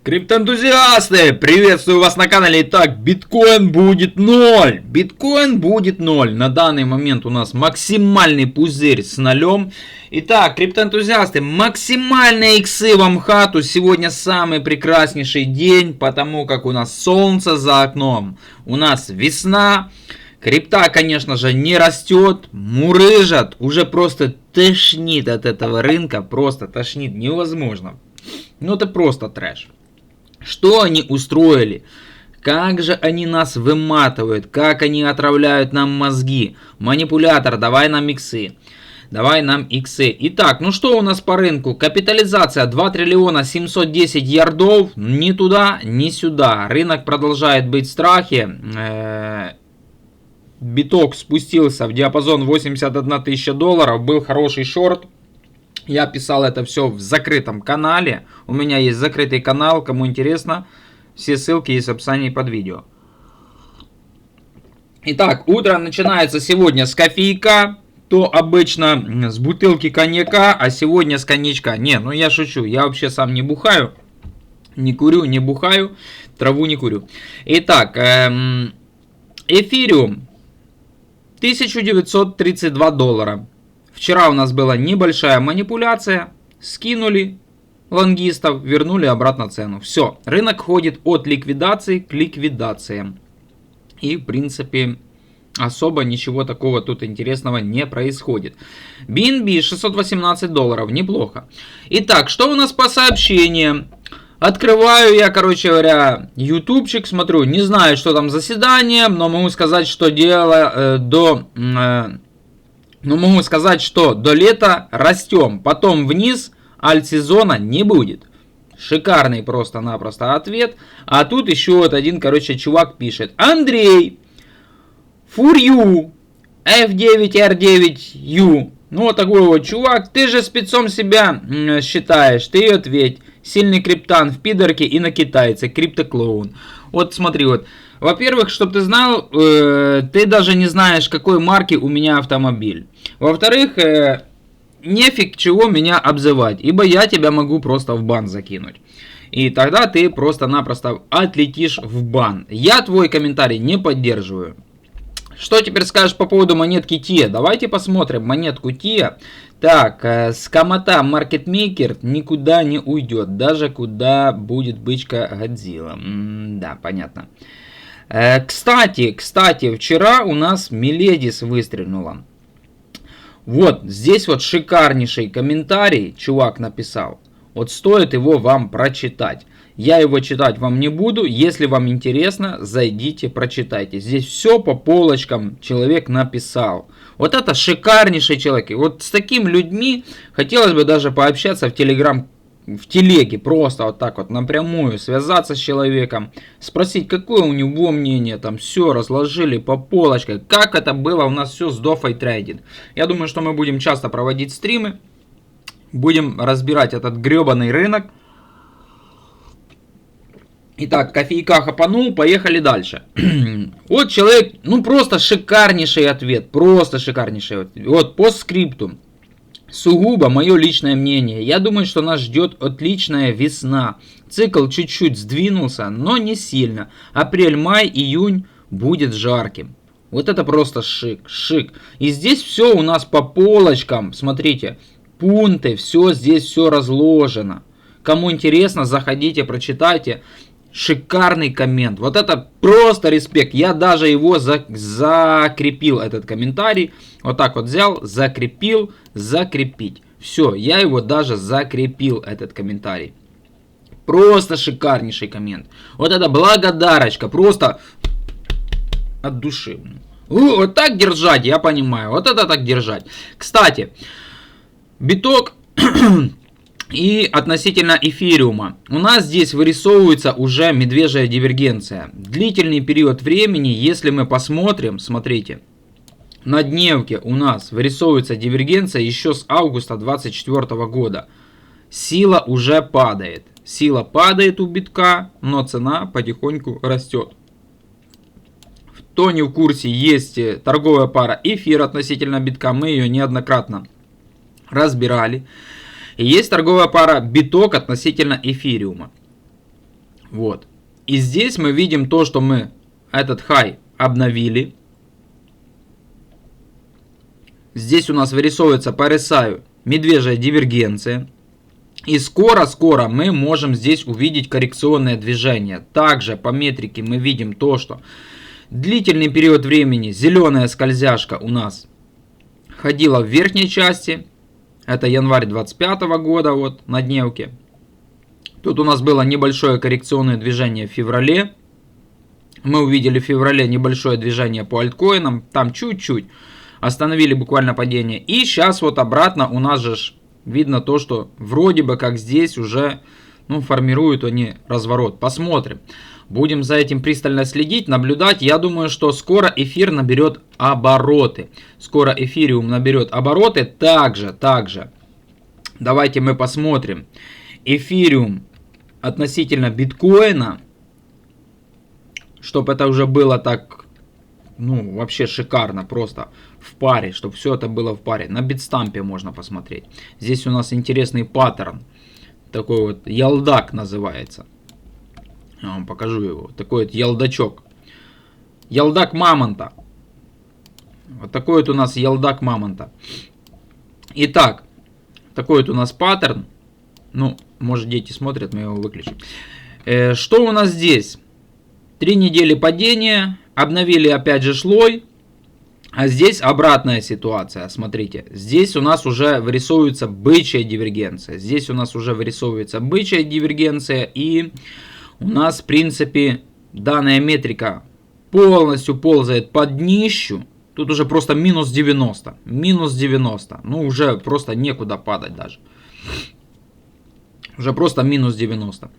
Криптоэнтузиасты, приветствую вас на канале. Итак, биткоин будет 0. Биткоин будет 0. На данный момент у нас максимальный пузырь с нолем. Итак, криптоэнтузиасты, максимальные иксы вам в хату. Сегодня самый прекраснейший день, потому как у нас солнце за окном. У нас весна. Крипта, конечно же, не растет, мурыжат. Уже просто тошнит от этого рынка. Просто тошнит, невозможно. Ну это просто трэш. Что они устроили? Как же они нас выматывают? Как они отравляют нам мозги? Манипулятор, давай нам иксы. Давай нам иксы. Итак, ну что у нас по рынку? Капитализация 2 триллиона 710 ярдов. Ни туда, ни сюда. Рынок продолжает быть в страхе. Биток спустился в диапазон 81 тысяча долларов. Был хороший шорт. Я писал это все в закрытом канале. У меня есть закрытый канал. Кому интересно, все ссылки есть в описании под видео. Итак, утро начинается сегодня с кофейка. То обычно с бутылки коньяка, а сегодня с коньячка. Не, ну я шучу. Я вообще сам не бухаю. Не курю, не бухаю. Траву не курю. Итак, эфириум 1932 доллара. Вчера у нас была небольшая манипуляция, скинули лонгистов, вернули обратно цену. Все, рынок ходит от ликвидации к ликвидациям. И в принципе особо ничего такого тут интересного не происходит. BNB 618 долларов, неплохо. Итак, что у нас по сообщениям? Открываю я, короче говоря, ютубчик, смотрю, не знаю, что там заседание, но могу сказать, что дело могу сказать, что до лета растем, потом вниз, альт-сезона не будет. Шикарный просто-напросто ответ. А тут еще вот один, короче, чувак пишет. Андрей, Фурью, F9R9U. Ну вот такой вот чувак, ты же спецом себя считаешь, ты ответь. Сильный криптан в пидорке и на китайце, криптоклоун. Вот смотри, вот. Во-первых, чтобы ты знал, ты даже не знаешь, какой марки у меня автомобиль. Во-вторых, нефиг чего меня обзывать, ибо я тебя могу просто в бан закинуть. И тогда ты просто-напросто отлетишь в бан. Я твой комментарий не поддерживаю. Что теперь скажешь по поводу монетки TIA? Давайте посмотрим монетку TIA. Так, с комота маркетмейкер никуда не уйдет. Даже куда будет бычка Годзилла. Да, понятно. Кстати, вчера у нас Миледис выстрелила. Вот, здесь вот шикарнейший комментарий чувак написал. Вот стоит его вам прочитать. Я его читать вам не буду. Если вам интересно, зайдите, прочитайте. Здесь все по полочкам человек написал. Вот это шикарнейший человек. И вот с такими людьми хотелось бы даже пообщаться в телеге. Просто вот так вот напрямую связаться с человеком. Спросить, какое у него мнение. Там все разложили по полочкам. Как это было у нас все с DeFi Trading. Я думаю, что мы будем часто проводить стримы. Будем разбирать этот гребаный рынок. Итак, кофейка хапанул, поехали дальше. Вот человек, ну просто шикарнейший ответ, просто шикарнейший ответ. Вот по скрипту. Сугубо мое личное мнение. Я думаю, что нас ждет отличная весна. Цикл чуть-чуть сдвинулся, но не сильно. Апрель, май, июнь будет жарким. Вот это просто шик. И здесь все у нас по полочкам. Смотрите, пункты, все здесь все разложено. Кому интересно, заходите, прочитайте. Шикарный коммент. Вот это просто респект. Я даже его закрепил, этот комментарий. Вот так вот взял, закрепил, закрепить. Все, я его даже закрепил, этот комментарий. Просто шикарнейший коммент. Вот это благодарочка. Просто от души. Вот так держать, я понимаю. Вот это так держать. Кстати, биток... И относительно эфириума. У нас здесь вырисовывается уже медвежья дивергенция. Длительный период времени, если мы посмотрим, смотрите, на дневке у нас вырисовывается дивергенция еще с августа 2024 года. Сила уже падает. Сила падает у битка, но цена потихоньку растет. Кто не в курсе, есть торговая пара эфир относительно битка. Мы ее неоднократно разбирали. И есть торговая пара биток относительно эфириума. Вот. И здесь мы видим то, что мы этот хай обновили. Здесь у нас вырисовывается по RSI медвежья дивергенция. И скоро мы можем здесь увидеть коррекционное движение. Также по метрике мы видим то, что длительный период времени зеленая скользяшка у нас ходила в верхней части. Это январь 2025 года, вот на дневке. Тут у нас было небольшое коррекционное движение в феврале. Мы увидели в феврале небольшое движение по альткоинам. Там чуть-чуть остановили буквально падение. И сейчас вот обратно у нас же видно то, что вроде бы как здесь уже формируют они разворот. Посмотрим. Будем за этим пристально следить, наблюдать. Я думаю, что скоро эфир наберет обороты. Скоро эфириум наберет обороты. Также. Давайте мы посмотрим. Эфириум относительно биткоина. Чтобы это уже было так, вообще шикарно, просто в паре. Чтобы все это было в паре. На битстампе можно посмотреть. Здесь у нас интересный паттерн. Такой вот ялдак называется. Я вам покажу его. Такой вот ялдачок. Ялдак мамонта. Вот такой вот у нас ялдак мамонта. Итак, такой вот у нас паттерн. Может, дети смотрят, мы его выключим. Что у нас здесь? 3 недели падения. Обновили опять же шлой. А здесь обратная ситуация. Смотрите. Здесь у нас уже вырисовывается бычья дивергенция. И у нас, в принципе, данная метрика полностью ползает под днищу. Тут уже просто минус 90. Уже просто некуда падать даже. Уже просто минус 90.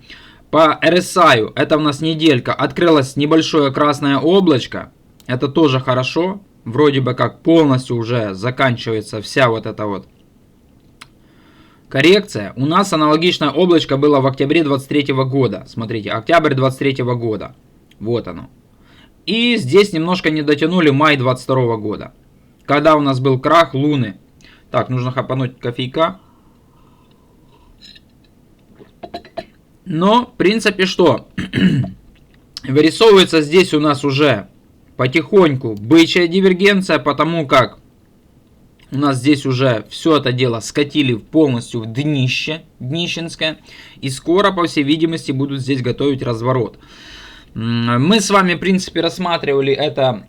По RSI это у нас неделька. Открылось небольшое красное облачко. Это тоже хорошо. Вроде бы как полностью уже заканчивается вся вот эта вот коррекция. У нас аналогичное облачко было в октябре 23 года. Смотрите, октябрь 23 года. Вот оно. И здесь немножко не дотянули май 22 года. Когда у нас был крах Луны. Так, нужно хапануть кофейка. Но, в принципе, что? Вырисовывается здесь у нас уже потихоньку бычья дивергенция, потому как у нас здесь уже все это дело скатили полностью в днище, днищенское. И скоро, по всей видимости, будут здесь готовить разворот. Мы с вами, в принципе, рассматривали это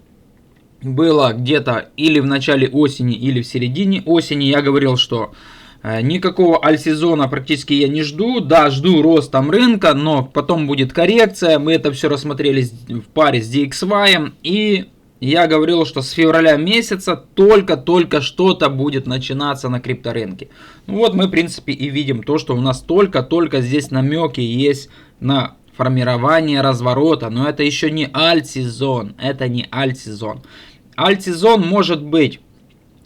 было где-то или в начале осени, или в середине осени. Я говорил, что никакого альт-сезона практически я не жду. Да, жду ростом рынка, но потом будет коррекция. Мы это все рассмотрели в паре с DXY. И я говорил, что с февраля месяца только что-то будет начинаться на крипторынке. Вот мы, в принципе, и видим то, что у нас только здесь намеки есть на формирование разворота. Но это еще не альт-сезон. Альт-сезон может быть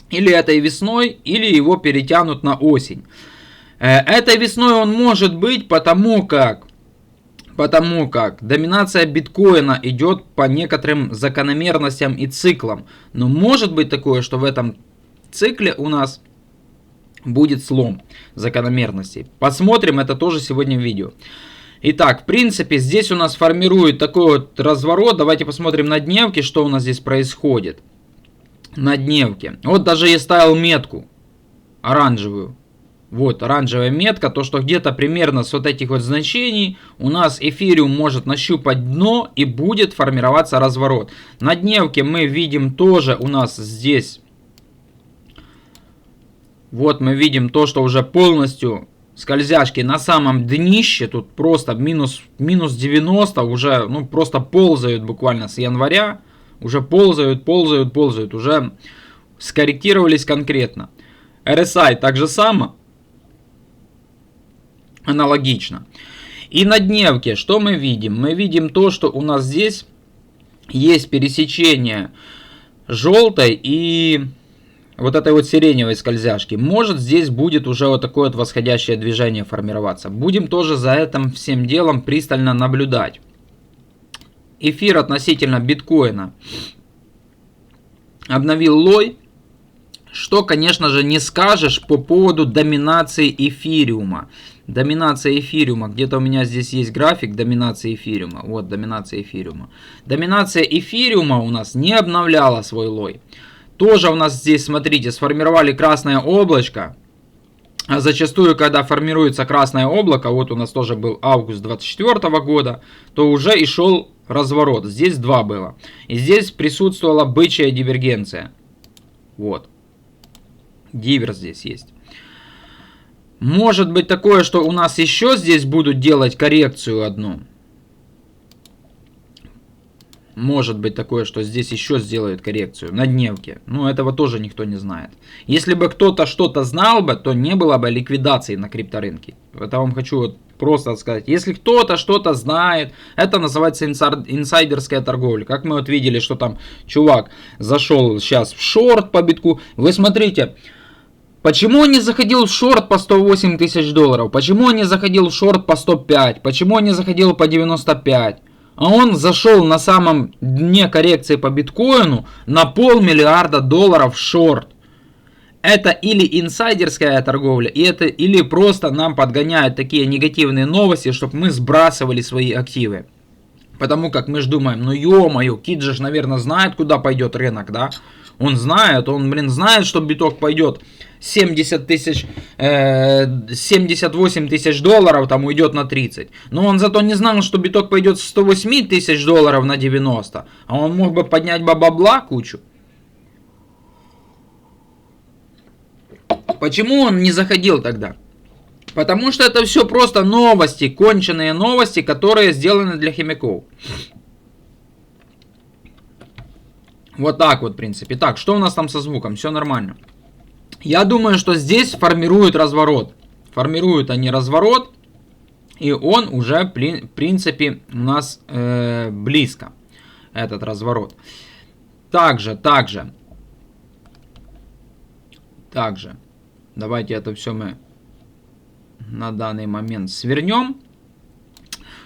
или этой весной, или его перетянут на осень. Этой весной он может быть, потому как доминация биткоина идет по некоторым закономерностям и циклам. Но может быть такое, что в этом цикле у нас будет слом закономерностей. Посмотрим это тоже сегодня в видео. Итак, в принципе, здесь у нас формирует такой вот разворот. Давайте посмотрим на дневке, что у нас здесь происходит. На дневке. Вот даже я ставил метку оранжевую. Вот оранжевая метка. То, что где-то примерно с вот этих вот значений у нас эфириум может нащупать дно и будет формироваться разворот. На дневке мы видим тоже у нас здесь. Вот мы видим то, что уже полностью скользяшки на самом днище. Тут просто минус 90 уже просто ползают буквально с января. Уже ползают, уже скорректировались конкретно. RSI также само, аналогично. И на дневке что мы видим? Мы видим то, что у нас здесь есть пересечение желтой и вот этой вот сиреневой скользяшки. Может здесь будет уже вот такое вот восходящее движение формироваться. Будем тоже за этим всем делом пристально наблюдать. Эфир относительно биткоина обновил лой. Что, конечно же, не скажешь по поводу доминации эфириума. Доминация эфириума. Где-то у меня здесь есть график доминации эфириума. Вот, доминация эфириума. Доминация эфириума у нас не обновляла свой лой. Тоже у нас здесь, смотрите, сформировали красное облачко. А зачастую, когда формируется красное облако, вот у нас тоже был август 2024 года, то уже и шел разворот. Здесь 2 было. И здесь присутствовала бычья дивергенция. Вот. Дивер здесь есть. Может быть такое, что у нас еще здесь будут делать коррекцию одну. Может быть такое, что здесь еще сделают коррекцию на дневке. Но этого тоже никто не знает. Если бы кто-то что-то знал бы, то не было бы ликвидации на крипторынке. Это вам хочу вот просто сказать. Если кто-то что-то знает, это называется инсайдерская торговля. Как мы вот видели, что там чувак зашел сейчас в шорт по битку. Вы смотрите. Почему он не заходил в шорт по 108 тысяч долларов? Почему он не заходил в шорт по 105? Почему он не заходил по 95? А он зашел на самом дне коррекции по биткоину на $500 миллиарда в шорт. Это или инсайдерская торговля, или просто нам подгоняют такие негативные новости, чтобы мы сбрасывали свои активы. Потому как мы же думаем, ну ё-моё, Кит же, наверное, знает, куда пойдет рынок, да? Он знает, знает, что биток пойдет 78 тысяч долларов, там уйдет на 30. Но он зато не знал, что биток пойдет с 108 тысяч долларов на 90. А он мог бы поднять бабла кучу. Почему он не заходил тогда? Потому что это все просто новости, конченые новости, которые сделаны для хомяков. Вот так вот, в принципе. Так, что у нас там со звуком? Все нормально. Я думаю, что здесь формируют разворот. Формируют они разворот. И он уже, в принципе, у нас близко. Этот разворот. Также. Давайте это все мы на данный момент свернем.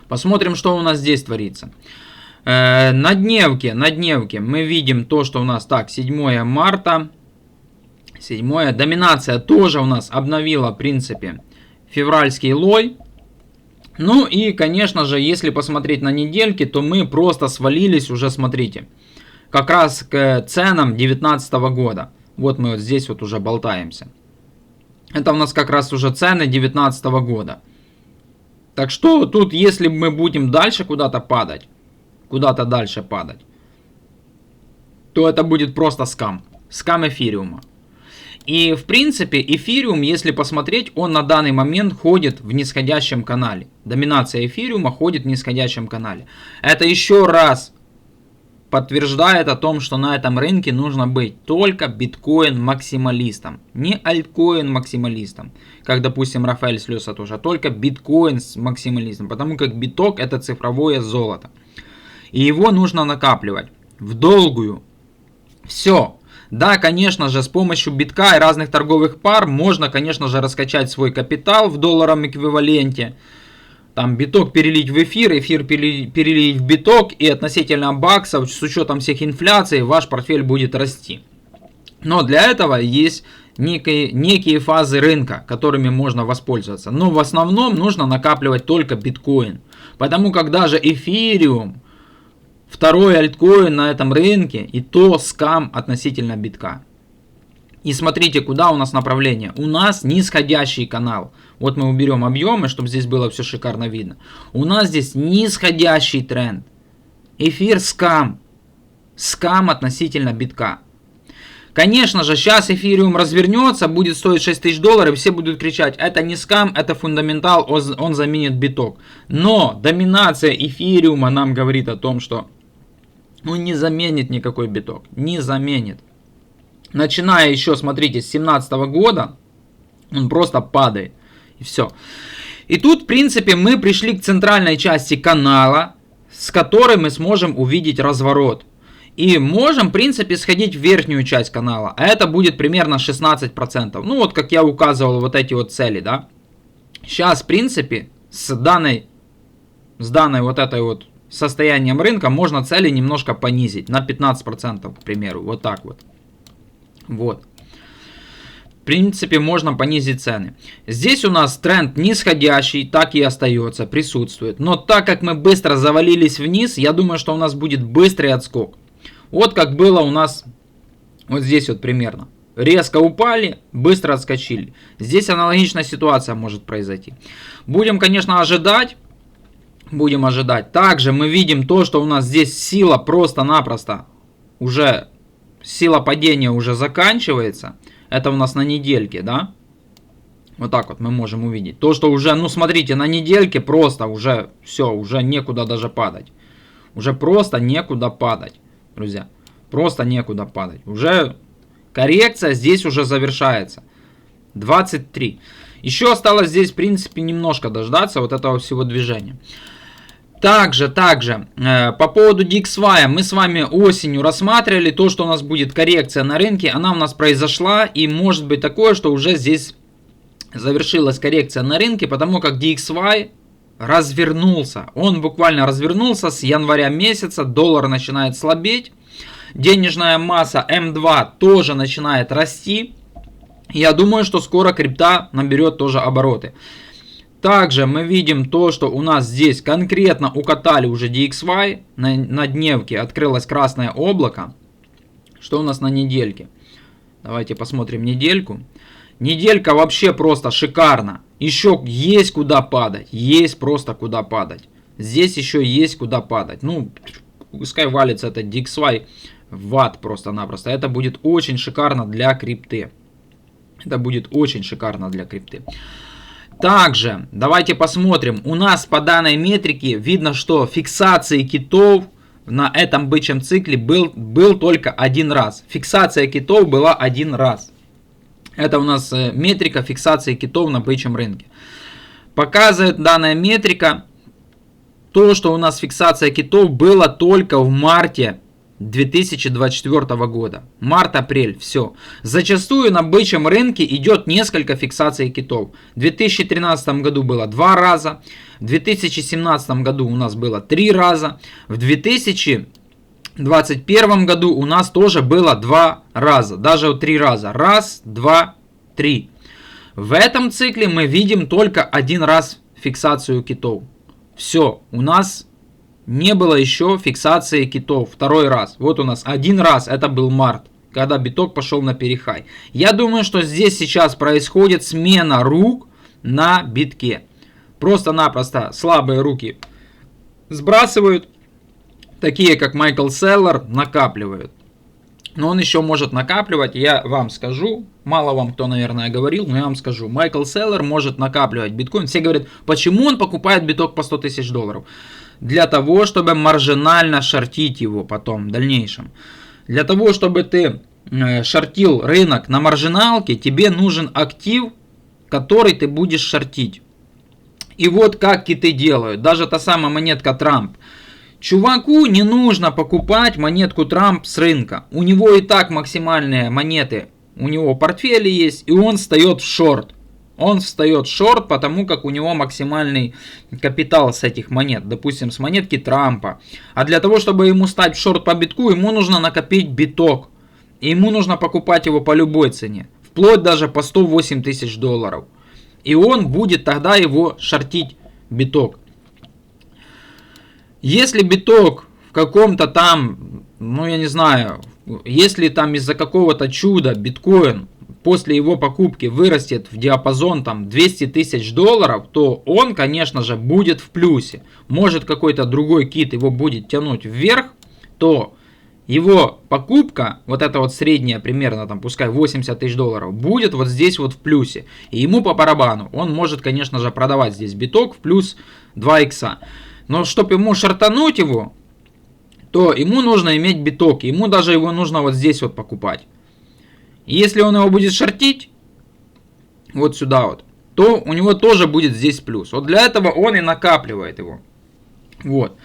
Посмотрим, что у нас здесь творится. На дневке мы видим то, что у нас так, 7 марта. 7. Доминация тоже у нас обновила, в принципе, февральский лой. Ну и, конечно же, если посмотреть на недельки, то мы просто свалились уже, смотрите, как раз к ценам 2019 года. Вот мы вот здесь вот уже болтаемся. Это у нас как раз уже цены 2019 года. Так что тут, если мы будем дальше куда-то дальше падать, то это будет просто скам. Скам эфириума. И в принципе эфириум, если посмотреть, он на данный момент ходит в нисходящем канале. Доминация эфириума ходит в нисходящем канале. Это еще раз подтверждает о том, что на этом рынке нужно быть только биткоин-максималистом. Не альткоин-максималистом, как, допустим, Рафаэль Слёса тоже, а только биткоин с максималистом. Потому как биток это цифровое золото. И его нужно накапливать в долгую. Все. Да, конечно же, с помощью битка и разных торговых пар можно, конечно же, раскачать свой капитал в долларовом эквиваленте. Там биток перелить в эфир перелить в биток, и относительно баксов, с учетом всех инфляций, ваш портфель будет расти. Но для этого есть некие фазы рынка, которыми можно воспользоваться. Но в основном нужно накапливать только биткоин. Потому как даже эфириум, второй альткоин на этом рынке, и то скам относительно битка. И смотрите, куда у нас направление. У нас нисходящий канал. Вот мы уберем объемы, чтобы здесь было все шикарно видно. У нас здесь нисходящий тренд. Эфир скам. Скам относительно битка. Конечно же, сейчас эфириум развернется, будет стоить 6 тысяч долларов, и все будут кричать, это не скам, это фундаментал, он заменит биток. Но доминация эфириума нам говорит о том, что он не заменит никакой биток. Не заменит. Начиная еще, смотрите, с 2017 года, он просто падает. И все. И тут, в принципе, мы пришли к центральной части канала, с которой мы сможем увидеть разворот. И можем, в принципе, сходить в верхнюю часть канала. А это будет примерно 16%. Ну, вот как я указывал, вот эти вот цели, да. Сейчас, в принципе, с данной вот этой вот состоянием рынка можно цели немножко понизить. На 15%, к примеру. Вот так вот. Вот. принципе, можно понизить цены. Здесь у нас тренд нисходящий, так и остается, присутствует. Но так как мы быстро завалились вниз, я думаю, что у нас будет быстрый отскок. Вот как было у нас вот здесь вот примерно. Резко упали, быстро отскочили. Здесь аналогичная ситуация может произойти. Будем, конечно, ожидать. Будем ожидать. Также мы видим то, что у нас здесь сила просто-напросто уже, сила падения уже заканчивается. Это у нас на недельке, да? Вот так вот мы можем увидеть. То, что уже, ну смотрите, на недельке просто уже все, уже некуда даже падать. Уже просто некуда падать, друзья. Просто некуда падать. Уже коррекция здесь уже завершается. 23. Еще осталось здесь, в принципе, немножко дождаться вот этого всего движения. Также, по поводу DXY мы с вами осенью рассматривали то, что у нас будет коррекция на рынке. Она у нас произошла, и может быть такое, что уже здесь завершилась коррекция на рынке, потому как DXY развернулся. Он буквально развернулся с января месяца, доллар начинает слабеть. Денежная масса М2 тоже начинает расти. Я думаю, что скоро крипта наберет тоже обороты. Также мы видим то, что у нас здесь конкретно укатали уже DXY. На дневке открылось красное облако. Что у нас на недельке? Давайте посмотрим недельку. Неделька вообще просто шикарно. Еще есть куда падать. Есть просто куда падать. Здесь еще есть куда падать. Ну, пускай валится этот DXY в ад просто-напросто. Это будет очень шикарно для крипты. Это будет очень шикарно для крипты. Также давайте посмотрим. У нас по данной метрике видно, что фиксации китов на этом бычьем цикле был только один раз. Фиксация китов была один раз. Это у нас метрика фиксации китов на бычьем рынке. Показывает данная метрика то, что у нас фиксация китов была только в марте 2024 года. Март-апрель, все. Зачастую на бычьем рынке идет несколько фиксаций китов. В 2013 году было 2 раза. В 2017 году у нас было 3 раза. В 2021 году у нас тоже было 2 раза. Даже 3 раза. Раз, два, три. В этом цикле мы видим только один раз фиксацию китов. Все. У нас не было еще фиксации китов. Второй раз. Вот у нас один раз. Это был март. Когда биток пошел на перехай. Я думаю, что здесь сейчас происходит смена рук на битке. Просто-напросто слабые руки сбрасывают. Такие как Майкл Селлер накапливают. Но он еще может накапливать. Я вам скажу. Мало вам кто, наверное, говорил. Но я вам скажу. Майкл Селлер может накапливать биткоин. Все говорят, почему он покупает биток по 100 тысяч долларов. Для того, чтобы маржинально шортить его потом, в дальнейшем. Для того, чтобы ты шортил рынок на маржиналке, тебе нужен актив, который ты будешь шортить. И вот как киты делают. Даже та самая монетка Трамп. Чуваку не нужно покупать монетку Трамп с рынка. У него и так максимальные монеты. У него портфели есть, и он встает в шорт. Он встает в шорт, потому как у него максимальный капитал с этих монет. Допустим, с монетки Трампа. А для того, чтобы ему стать в шорт по битку, ему нужно накопить биток. И ему нужно покупать его по любой цене. Вплоть даже по 108 тысяч долларов. И он будет тогда его шортить, биток. Если биток в каком-то там, ну я не знаю, если там из-за какого-то чуда биткоин после его покупки вырастет в диапазон там 200 тысяч долларов, то он, конечно же, будет в плюсе. Может какой-то другой кит его будет тянуть вверх, то его покупка, вот эта вот средняя примерно, там пускай 80 тысяч долларов, будет вот здесь вот в плюсе. И ему по барабану. Он может, конечно же, продавать здесь биток в плюс 2 икса. Но чтобы ему шортануть его, то ему нужно иметь биток. Ему даже его нужно вот здесь вот покупать. И если он его будет шортить, вот сюда вот, то у него тоже будет здесь плюс. Вот для этого он и накапливает его. Вот.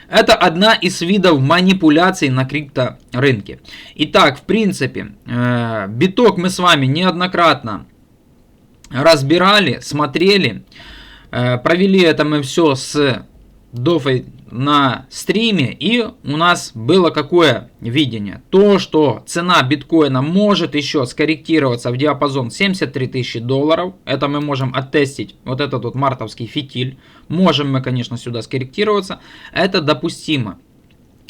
Это одна из видов манипуляций на крипторынке. Итак, в принципе, биток мы с вами неоднократно разбирали, смотрели. Провели это мы все с на стриме, и у нас было какое видение? То, что цена биткоина может еще скорректироваться в диапазон 73 тысячи долларов. Это мы можем оттестить, вот этот вот мартовский фитиль. Можем мы, конечно, сюда скорректироваться. Это допустимо.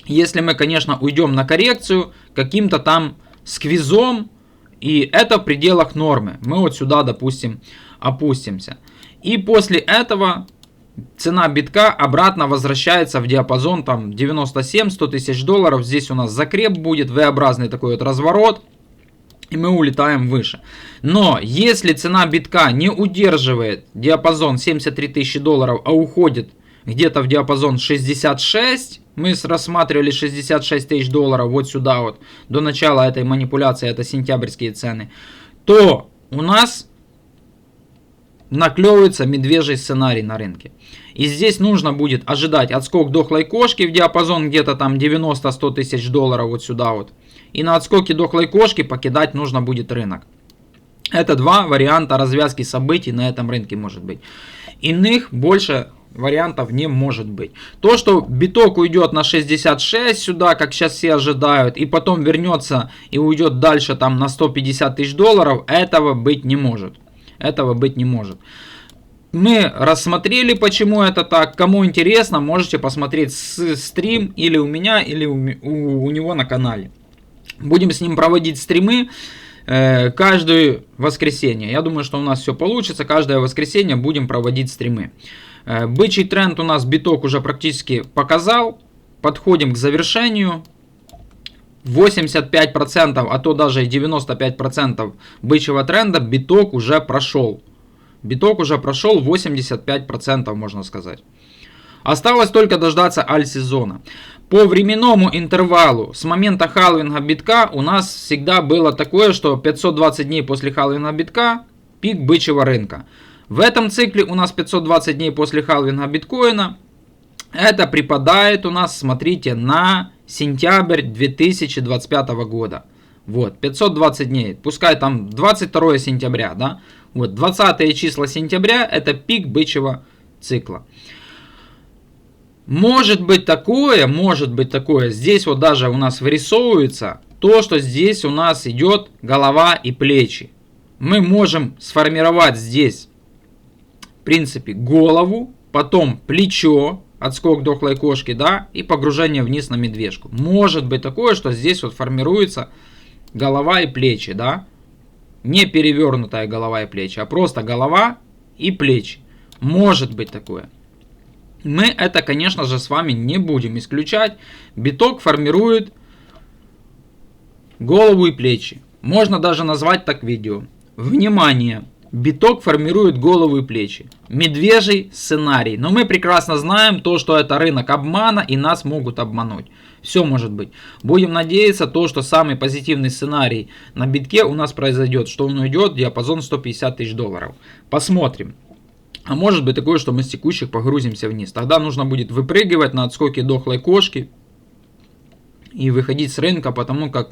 Если мы, конечно, уйдем на коррекцию каким-то там сквизом, и это в пределах нормы. Мы вот сюда, допустим, опустимся. И после этого цена битка обратно возвращается в диапазон там 97-100 тысяч долларов. Здесь у нас закреп будет, V-образный такой вот разворот. И мы улетаем выше. Но если цена битка не удерживает диапазон 73 тысячи долларов, а уходит где-то в диапазон 66, мы рассматривали 66 тысяч долларов вот сюда вот, до начала этой манипуляции, это сентябрьские цены, то у нас наклевывается медвежий сценарий на рынке. И здесь нужно будет ожидать отскок дохлой кошки в диапазон где-то там 90-100 тысяч долларов вот сюда вот. И на отскоке дохлой кошки покидать нужно будет рынок. Это два варианта развязки событий на этом рынке может быть. Иных больше вариантов не может быть. То, что биток уйдет на 66 сюда, как сейчас все ожидают, и потом вернется и уйдет дальше там на 150 тысяч долларов, этого быть не может. Этого быть не может. Мы рассмотрели, почему это так. Кому интересно, можете посмотреть стрим или у меня, или у него на канале. Будем с ним проводить стримы каждое воскресенье. Я думаю, что у нас все получится. Каждое воскресенье будем проводить стримы. Бычий тренд у нас биток уже практически показал. Подходим к завершению. 85%, а то даже и 95% бычьего тренда биток уже прошел. Биток уже прошел 85%, можно сказать. Осталось только дождаться альт-сезона. По временному интервалу с момента халвинга битка у нас всегда было такое, что 520 дней после халвинга битка пик бычьего рынка. В этом цикле у нас 520 дней после халвинга биткоина. Это припадает у нас, смотрите, на сентябрь 2025 года. Вот, 520 дней. Пускай там 22 сентября, да. Вот, 20 числа сентября это пик бычьего цикла. Может быть такое, здесь вот даже у нас вырисовывается то, что здесь у нас идет голова и плечи. Мы можем сформировать здесь, в принципе, голову, потом плечо, отскок дохлой кошки, да, и погружение вниз на медвежку. Может быть такое, что здесь вот формируется голова и плечи, да, не перевернутая голова и плечи, а просто голова и плечи. Может быть такое. Мы это, конечно же, с вами не будем исключать. Биток формирует голову и плечи. Можно даже назвать так видео. Внимание! Биток формирует голову и плечи. Медвежий сценарий. Но мы прекрасно знаем то, что это рынок обмана и нас могут обмануть. Все может быть. Будем надеяться, то, что самый позитивный сценарий на битке у нас произойдет. Что он уйдет в диапазон 150 тысяч долларов. Посмотрим. А может быть такое, что мы с текущих погрузимся вниз. Тогда нужно будет выпрыгивать на отскоке дохлой кошки и выходить с рынка, потому как,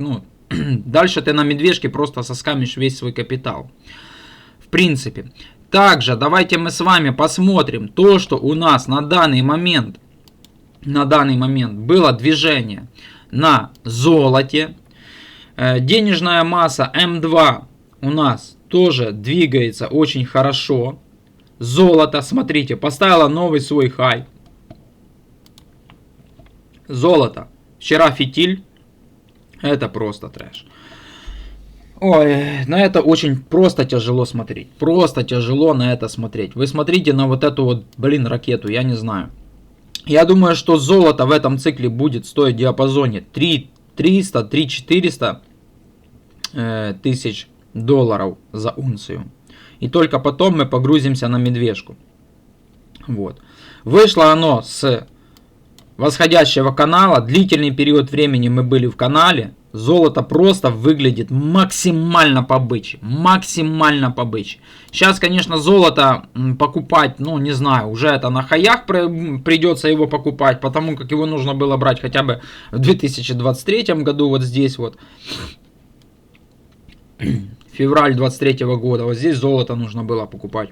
дальше ты на медвежке просто соскамишь весь свой капитал. В принципе. Также давайте мы с вами посмотрим то, что у нас на данный момент было движение на золоте. Денежная масса М2 у нас тоже двигается очень хорошо. Золото, смотрите, поставило новый свой хай. Золото. Вчера фитиль. Это просто трэш. Ой, на это очень просто тяжело смотреть. Просто тяжело на это смотреть. Вы смотрите на вот эту вот, ракету, я не знаю. Я думаю, что золото в этом цикле будет стоить в диапазоне 300-400 тысяч долларов за унцию. И только потом мы погрузимся на медвежку. Вот. Вышло оно с восходящего канала. Длительный период времени мы были в канале. Золото просто выглядит максимально по-бычьи. Максимально по-бычьи. Сейчас, конечно, золото покупать, не знаю, уже это на хаях придется его покупать, потому как его нужно было брать хотя бы в 2023 году, вот здесь вот. Февраль 23 года, вот здесь золото нужно было покупать.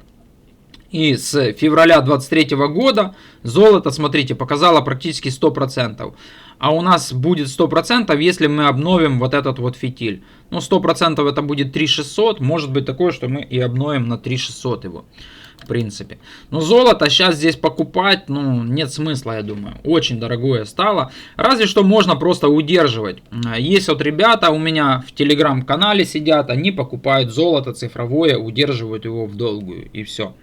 И с февраля 23 года золото, смотрите, показало практически 100%. А у нас будет 100%, если мы обновим вот этот вот фитиль. Ну, 100% это будет 3600. Может быть такое, что мы и обновим на 3600 его. В принципе. Но золото сейчас здесь покупать, ну, нет смысла, я думаю. Очень дорогое стало. Разве что можно просто удерживать. Есть вот ребята у меня в телеграм-канале сидят. Они покупают золото цифровое, удерживают его в долгую. И все.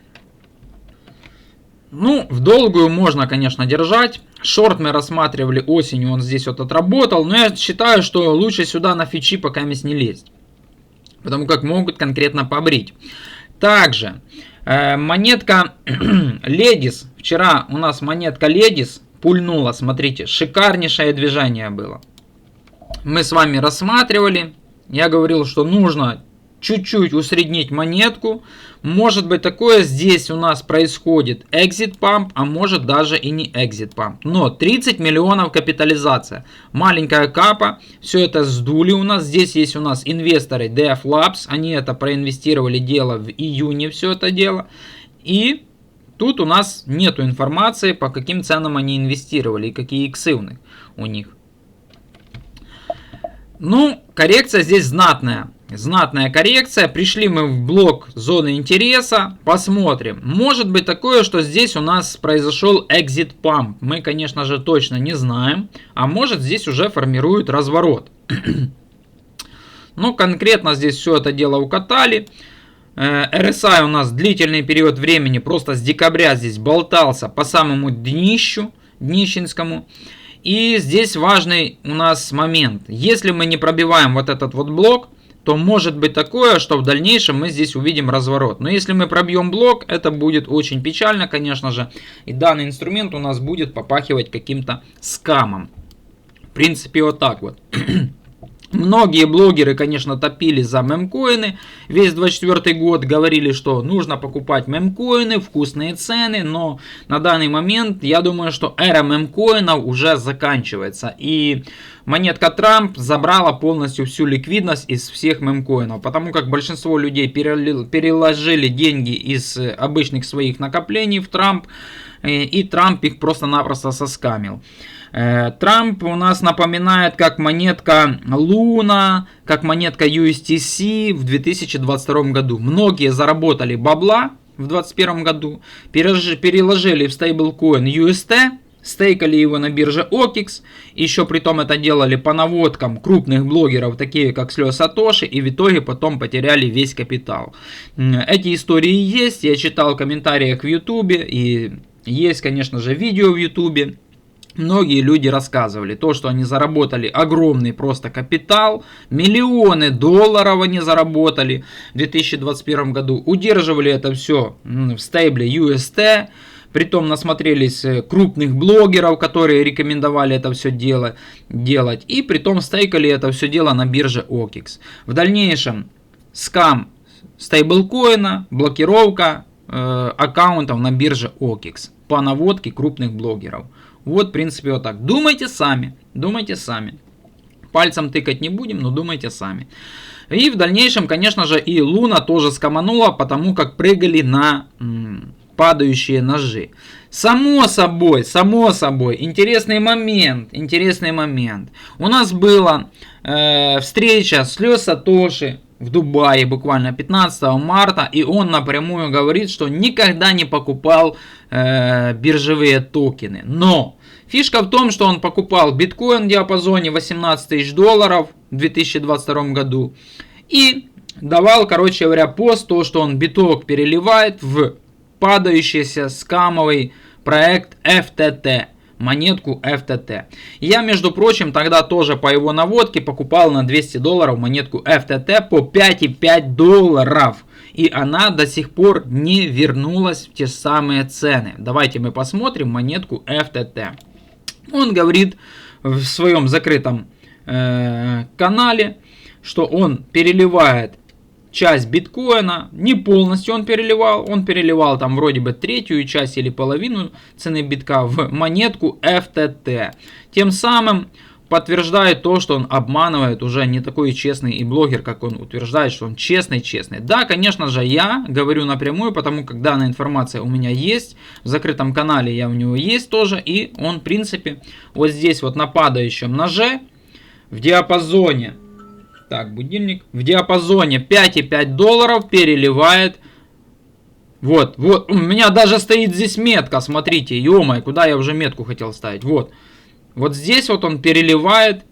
Ну, в долгую можно, конечно, держать. Шорт мы рассматривали осенью, он здесь вот отработал. Но я считаю, что лучше сюда на фичи пока не лезть. Потому как могут конкретно побрить. Также монетка Ледис. Вчера у нас монетка Ледис пульнула. Смотрите, шикарнейшее движение было. Мы с вами рассматривали. Я говорил, что нужно чуть-чуть усреднить монетку. Может быть такое здесь у нас происходит exit pump, а может даже и не exit pump. Но 30 миллионов капитализация. Маленькая капа. Все это сдули у нас. Здесь есть у нас инвесторы DF Labs. Они это проинвестировали дело в июне, все это дело. И тут у нас нету информации, по каким ценам они инвестировали и какие иксы у них. Ну, коррекция здесь знатная. Знатная коррекция. Пришли мы в блок зоны интереса. Посмотрим. Может быть такое, что здесь у нас произошел exit pump. Мы, конечно же, точно не знаем. А может здесь уже формируют разворот. Но конкретно здесь все это дело укатали. RSI у нас длительный период времени просто с декабря здесь болтался по самому днищенскому. И здесь важный у нас момент. Если мы не пробиваем вот этот вот блок, то может быть такое, что в дальнейшем мы здесь увидим разворот. Но если мы пробьем блок, это будет очень печально, конечно же. И данный инструмент у нас будет попахивать каким-то скамом. В принципе, вот так вот. Многие блогеры, конечно, топили за мемкоины. Весь 24 год говорили, что нужно покупать мемкоины, вкусные цены. Но на данный момент, я думаю, что эра мемкоинов уже заканчивается. И монетка Трамп забрала полностью всю ликвидность из всех мемкоинов. Потому как большинство людей переложили деньги из обычных своих накоплений в Трамп. И Трамп их просто-напросто соскамил. Трамп у нас напоминает как монетка Луна, как монетка USTC в 2022 году. Многие заработали бабла в 2021 году, переложили в стейблкоин UST, стейкали его на бирже OKX, еще при том это делали по наводкам крупных блогеров, такие как Слё Сатоши, и в итоге потом потеряли весь капитал. Эти истории есть, я читал в комментариях в Ютубе, и есть, конечно же, видео в Ютубе. Многие люди рассказывали то, что они заработали огромный просто капитал, миллионы долларов они заработали в 2021 году, удерживали это все в стейбле UST, притом насмотрелись крупных блогеров, которые рекомендовали это все делать, и притом стейкали это все дело на бирже OKX. В дальнейшем скам стейблкоина, блокировка аккаунтов на бирже OKX по наводке крупных блогеров. Вот, в принципе, вот так. Думайте сами. Думайте сами. Пальцем тыкать не будем, но думайте сами. И в дальнейшем, конечно же, и Луна тоже скаманула, потому как прыгали на падающие ножи. Само собой, интересный момент. У нас была встреча с Слё Сатоши в Дубае буквально 15 марта, и он напрямую говорит, что никогда не покупал биржевые токены. Но фишка в том, что он покупал биткоин в диапазоне 18 тысяч долларов в 2022 году и давал, короче говоря, пост, то, что он биток переливает в падающийся скамовый проект FTT. Монетку FTT. Я, между прочим, тогда тоже по его наводке покупал на 200 долларов монетку FTT по 5,5 долларов. И она до сих пор не вернулась в те самые цены. Давайте мы посмотрим монетку FTT. Он говорит в своем закрытом канале, что он переливает часть биткоина, не полностью он переливал там вроде бы третью часть или половину цены битка в монетку FTT. Тем самым подтверждает то, что он обманывает, уже не такой честный и блогер, как он утверждает, что он честный. Да, конечно же, я говорю напрямую, потому как данная информация у меня есть, в закрытом канале я у него есть тоже, и он, в принципе, вот здесь вот на падающем ноже, в диапазоне, так, будильник, в диапазоне 5,5 долларов переливает. Вот, у меня даже стоит здесь метка, смотрите, ё-моё, куда я уже метку хотел ставить, вот здесь вот он переливает,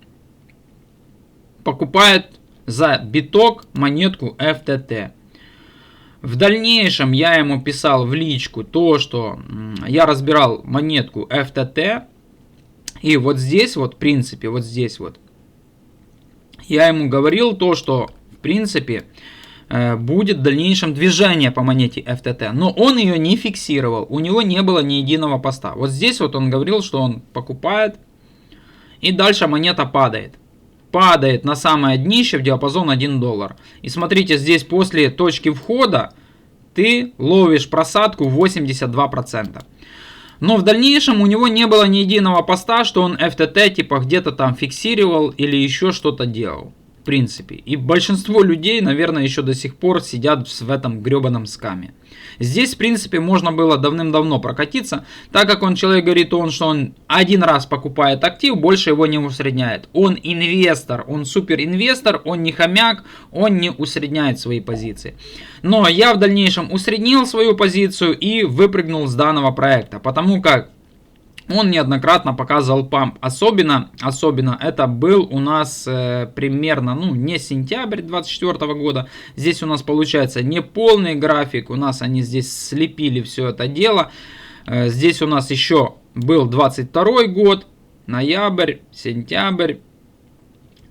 покупает за биток монетку FTT. В дальнейшем я ему писал в личку то, что я разбирал монетку FTT, и вот здесь вот, в принципе, вот здесь вот, я ему говорил то, что, в принципе, будет в дальнейшем движение по монете FTT, но он ее не фиксировал, у него не было ни единого поста. Вот здесь вот он говорил, что он покупает, и дальше монета падает. Падает на самое днище в диапазон 1 доллар. И смотрите, здесь после точки входа ты ловишь просадку 82%. Но в дальнейшем у него не было ни единого поста, что он FTT типа где-то там фиксировал или еще что-то делал. В принципе. И большинство людей, наверное, еще до сих пор сидят в этом гребаном скаме. Здесь, в принципе, можно было давным-давно прокатиться, так как человек говорит, что он один раз покупает актив, больше его не усредняет. Он инвестор, он суперинвестор, он не хомяк, он не усредняет свои позиции. Но я в дальнейшем усреднил свою позицию и выпрыгнул с данного проекта, потому как он неоднократно показывал памп. Особенно это был у нас примерно, не сентябрь 2024 года. Здесь у нас получается не полный график. У нас они здесь слепили все это дело. Здесь у нас еще был 22 год, ноябрь, сентябрь.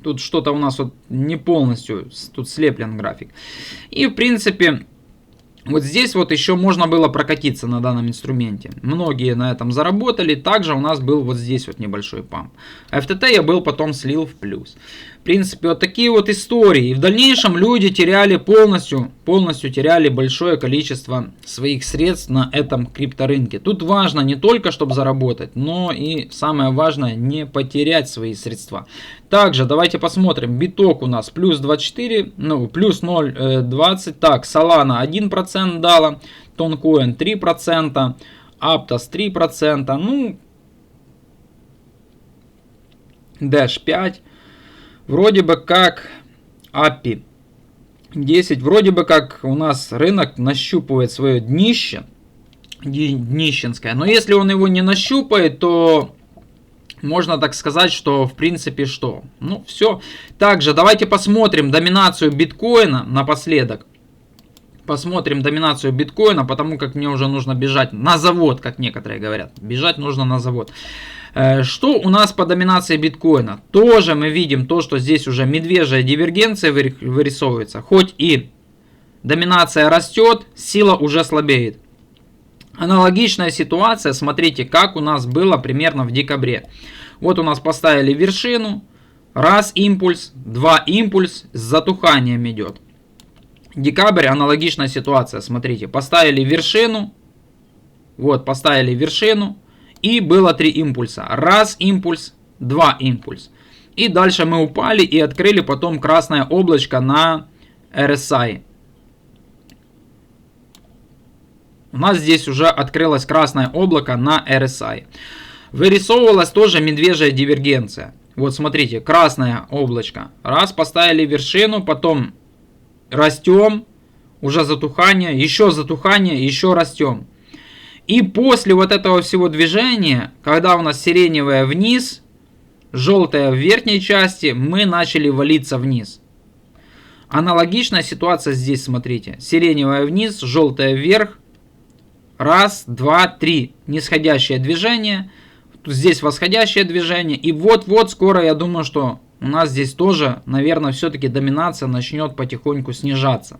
Тут что-то у нас вот не полностью, тут слеплен график. И в принципе... Вот здесь вот еще можно было прокатиться на данном инструменте. Многие на этом заработали. Также у нас был вот здесь вот небольшой памп. FTT я был потом слил в плюс. В принципе, вот такие вот истории. И в дальнейшем люди теряли полностью теряли большое количество своих средств на этом крипторынке. Тут важно не только, чтобы заработать, но и самое важное, не потерять свои средства. Также давайте посмотрим. Биток у нас плюс 24, плюс 0,20. Так, Solana 1% дала, Toncoin 3%, Aptos 3%, Dash 5%. Вроде бы как API 10. Вроде бы как у нас рынок нащупывает свое днище. Днищенское. Но если он его не нащупает, то можно так сказать, что в принципе что. Все. Также давайте посмотрим доминацию биткоина напоследок. Посмотрим доминацию биткоина, потому как мне уже нужно бежать на завод, как некоторые говорят. Бежать нужно на завод. Что у нас по доминации биткоина? Тоже мы видим то, что здесь уже медвежья дивергенция вырисовывается. Хоть и доминация растет, сила уже слабеет. Аналогичная ситуация, смотрите, как у нас было примерно в декабре. Вот у нас поставили вершину, раз импульс, два импульс, с затуханием идет. Декабрь, аналогичная ситуация, смотрите, поставили вершину, и было 3 импульса. Раз импульс, два импульс. И дальше мы упали и открыли потом красное облачко на RSI. У нас здесь уже открылось красное облако на RSI. Вырисовывалась тоже медвежья дивергенция. Вот смотрите, красное облачко. Раз, поставили вершину, потом растем, уже затухание, еще растем. И после вот этого всего движения, когда у нас сиреневое вниз, желтое в верхней части, мы начали валиться вниз. Аналогичная ситуация здесь, смотрите. Сиреневое вниз, желтое вверх. Раз, два, три. Нисходящее движение. Здесь восходящее движение. И вот-вот скоро, я думаю, что у нас здесь тоже, наверное, все-таки доминация начнет потихоньку снижаться.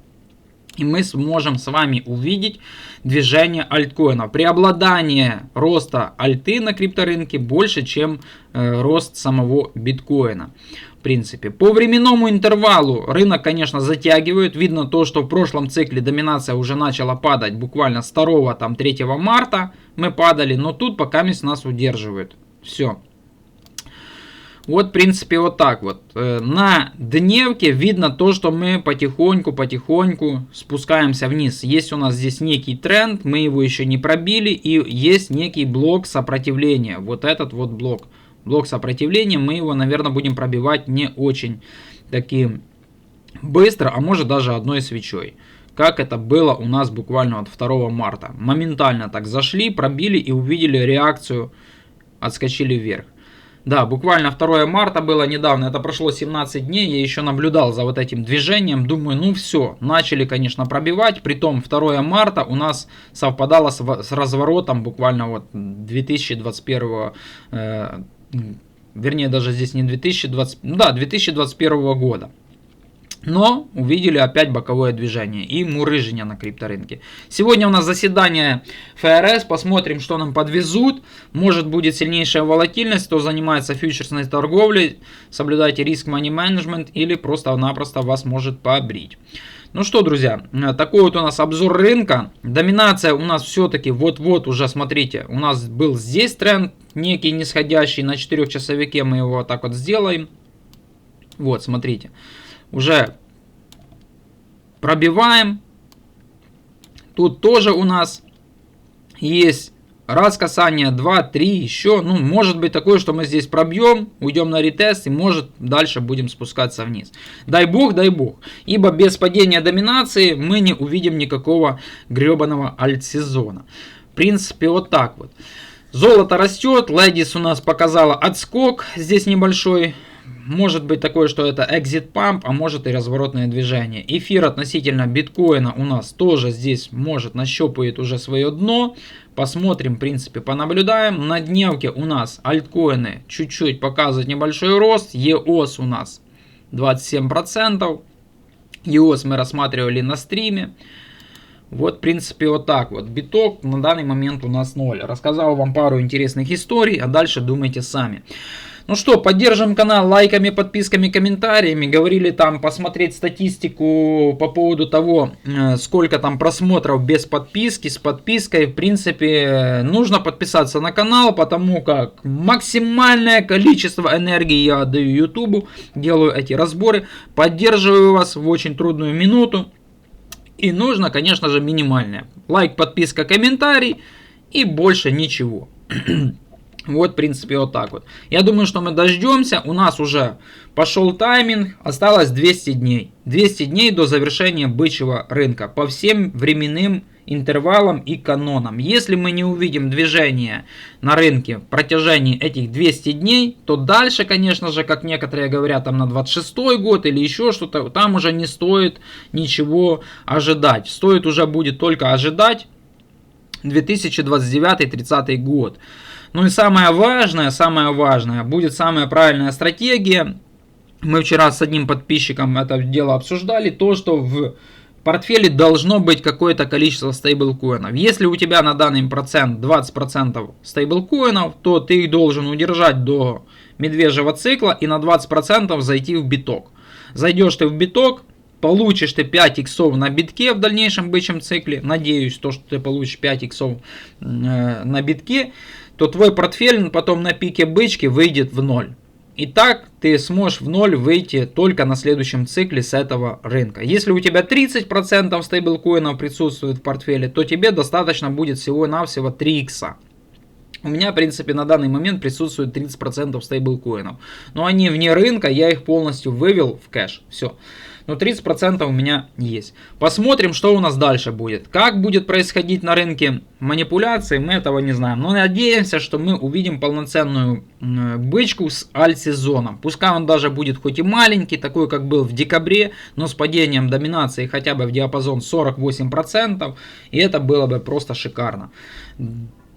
И мы сможем с вами увидеть движение альткоина. Преобладание роста альты на крипторынке больше, чем рост самого биткоина. В принципе, по временному интервалу рынок, конечно, затягивает. Видно то, что в прошлом цикле доминация уже начала падать. Буквально с 2-3 марта мы падали. Но тут пока нас удерживают. Все. Вот, в принципе, вот так вот. На дневке видно то, что мы потихоньку спускаемся вниз. Есть у нас здесь некий тренд, мы его еще не пробили, и есть некий блок сопротивления. Вот этот вот блок. Блок сопротивления, мы его, наверное, будем пробивать не очень таким быстро, а может даже одной свечой. Как это было у нас буквально от 2 марта. Моментально так зашли, пробили и увидели реакцию, отскочили вверх. Да, буквально 2 марта было недавно, это прошло 17 дней, я еще наблюдал за вот этим движением, думаю, ну все, начали, конечно, пробивать, притом 2 марта у нас совпадало с разворотом буквально вот 2021, вернее даже здесь не 2020, ну да, 2021 года. Но увидели опять боковое движение и мурыжение на крипторынке. Сегодня у нас заседание ФРС. Посмотрим, что нам подвезут. Может будет сильнейшая волатильность. Кто занимается фьючерсной торговлей, соблюдайте риск money management или просто-напросто вас может побрить. Ну что, друзья, такой вот у нас обзор рынка. Доминация у нас все-таки вот-вот уже, смотрите, у нас был здесь тренд некий нисходящий. На 4-часовике мы его вот так вот сделаем. Вот, смотрите. Уже пробиваем. Тут тоже у нас есть раз касание, 2, 3, еще. Ну, может быть такое, что мы здесь пробьем, уйдем на ретест и может дальше будем спускаться вниз. Дай бог, дай бог. Ибо без падения доминации мы не увидим никакого гребаного альт-сезона. В принципе, вот так вот. Золото растет. Ladies у нас показала отскок. Здесь небольшой. Может быть такое, что это exit pump, а может и разворотное движение. Эфир относительно биткоина у нас тоже здесь может нащупает уже свое дно. Посмотрим, в принципе, понаблюдаем. На дневке у нас альткоины чуть-чуть показывают небольшой рост. EOS у нас 27%. EOS мы рассматривали на стриме. Вот, в принципе, вот так вот. Биток на данный момент у нас 0. Рассказал вам пару интересных историй, а дальше думайте сами. Ну что, поддержим канал лайками, подписками, комментариями. Говорили там посмотреть статистику по поводу того, сколько там просмотров без подписки, с подпиской. В принципе, нужно подписаться на канал, потому как максимальное количество энергии я отдаю YouTube, делаю эти разборы, поддерживаю вас в очень трудную минуту. И нужно, конечно же, минимальное. Лайк, подписка, комментарий и больше ничего. Вот, в принципе, вот так вот. Я думаю, что мы дождемся. У нас уже пошел тайминг. Осталось 200 дней. 200 дней до завершения бычьего рынка. По всем временным интервалам и канонам. Если мы не увидим движение на рынке в протяжении этих 200 дней, то дальше, конечно же, как некоторые говорят, там на 26-й год или еще что-то, там уже не стоит ничего ожидать. Стоит уже будет только ожидать 2029-30 год. Ну и самое важное, будет самая правильная стратегия. Мы вчера с одним подписчиком это дело обсуждали, то, что в портфеле должно быть какое-то количество стейблкоинов. Если у тебя на данный процент 20% стейблкоинов, то ты их должен удержать до медвежьего цикла и на 20% зайти в биток. Зайдешь ты в биток, получишь ты 5 иксов на битке в дальнейшем бычьем цикле. Надеюсь, то, что ты получишь 5 иксов на битке, то твой портфель потом на пике бычки выйдет в ноль. И так ты сможешь в ноль выйти только на следующем цикле с этого рынка. Если у тебя 30% стейблкоинов присутствует в портфеле, то тебе достаточно будет всего-навсего 3 икса. У меня, в принципе, на данный момент присутствует 30% стейблкоинов. Но они вне рынка, я их полностью вывел в кэш. Все. Но 30% у меня есть. Посмотрим, что у нас дальше будет. Как будет происходить на рынке манипуляции, мы этого не знаем. Но надеемся, что мы увидим полноценную бычку с альт-сезоном. Пускай он даже будет хоть и маленький, такой как был в декабре, но с падением доминации хотя бы в диапазон 48%. И это было бы просто шикарно.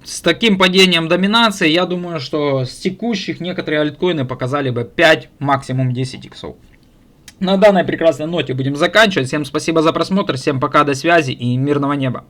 С таким падением доминации, я думаю, что с текущих некоторые альткоины показали бы 5, максимум 10 иксов. На данной прекрасной ноте будем заканчивать. Всем спасибо за просмотр, всем пока, до связи и мирного неба.